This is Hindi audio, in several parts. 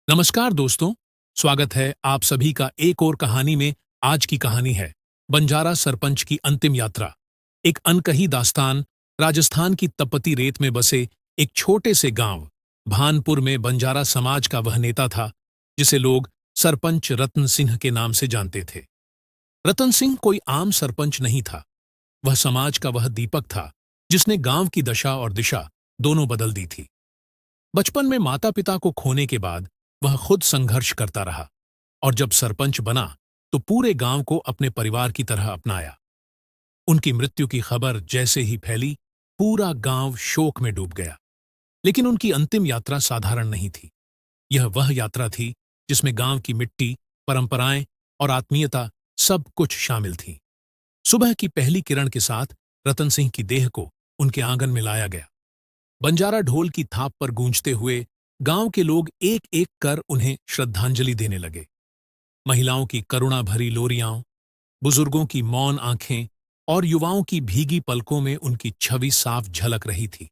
नमस्कार दोस्तों। स्वागत है आप सभी का एक और कहानी में। आज की कहानी है बंजारा सरपंच की अंतिम यात्रा। एक अनकही दास्तान। राजस्थान की तपती रेत में बसे एक छोटे से गांव भानपुर में बंजारा समाज का वह नेता था जिसे लोग सरपंच रतन सिंह के नाम से जानते थे। रतन सिंह कोई आम सरपंच नहीं था। वह समाज का वह दीपक था जिसने गांव की दशा और दिशा दोनों बदल दी थी। बचपन में माता पिता को खोने के बाद वह खुद संघर्ष करता रहा और जब सरपंच बना तो पूरे गांव को अपने परिवार की तरह अपनाया। उनकी मृत्यु की खबर जैसे ही फैली, पूरा गांव शोक में डूब गया। लेकिन उनकी अंतिम यात्रा साधारण नहीं थी। यह वह यात्रा थी जिसमें गांव की मिट्टी, परंपराएं और आत्मीयता सब कुछ शामिल थी। सुबह की पहली किरण के साथ रतन सिंह की देह को उनके आंगन में लाया गया। बंजारा ढोल की थाप पर गूंजते हुए गांव के लोग एक एक कर उन्हें श्रद्धांजलि देने लगे। महिलाओं की करुणा भरी लोरियां, बुजुर्गों की मौन आंखें और युवाओं की भीगी पलकों में उनकी छवि साफ झलक रही थी।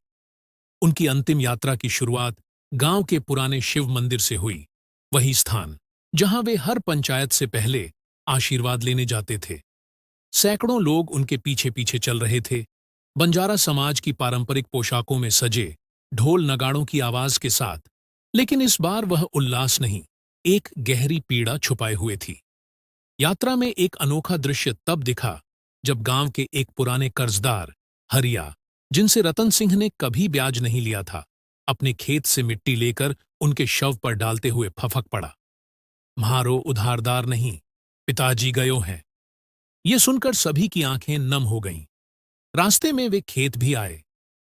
उनकी अंतिम यात्रा की शुरुआत गांव के पुराने शिव मंदिर से हुई, वही स्थान जहां वे हर पंचायत से पहले आशीर्वाद लेने जाते थे। सैकड़ों लोग उनके पीछे पीछे चल रहे थे, बंजारा समाज की पारंपरिक पोशाकों में सजे, ढोल नगाड़ों की आवाज के साथ। लेकिन इस बार वह उल्लास नहीं, एक गहरी पीड़ा छुपाए हुए थी। यात्रा में एक अनोखा दृश्य तब दिखा जब गांव के एक पुराने कर्जदार हरिया, जिनसे रतन सिंह ने कभी ब्याज नहीं लिया था, अपने खेत से मिट्टी लेकर उनके शव पर डालते हुए फफक पड़ा। म्हारो उधारदार नहीं, पिताजी गयो हैं। ये सुनकर सभी की आंखें नम हो गईं। रास्ते में वे खेत भी आए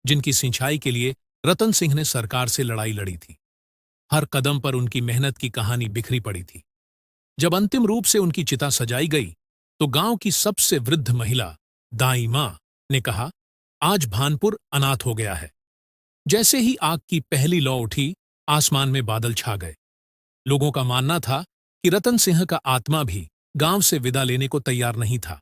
जिनकी सिंचाई के लिए रतन सिंह ने सरकार से लड़ाई लड़ी थी। हर कदम पर उनकी मेहनत की कहानी बिखरी पड़ी थी। जब अंतिम रूप से उनकी चिता सजाई गई तो गांव की सबसे वृद्ध महिला दाई मां ने कहा, आज भानपुर अनाथ हो गया है। जैसे ही आग की पहली लौ उठी, आसमान में बादल छा गए। लोगों का मानना था कि रतन सिंह का आत्मा भी गांव से विदा लेने को तैयार नहीं था।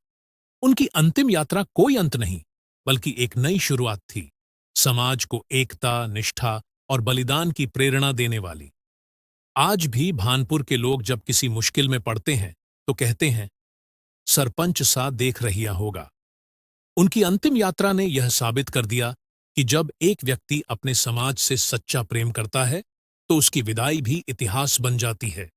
उनकी अंतिम यात्रा कोई अंत नहीं, बल्कि एक नई शुरुआत थी, समाज को एकता, निष्ठा और बलिदान की प्रेरणा देने वाली। आज भी भानपुर के लोग जब किसी मुश्किल में पड़ते हैं तो कहते हैं, सरपंच सा देख रहिया होगा। उनकी अंतिम यात्रा ने यह साबित कर दिया कि जब एक व्यक्ति अपने समाज से सच्चा प्रेम करता है तो उसकी विदाई भी इतिहास बन जाती है।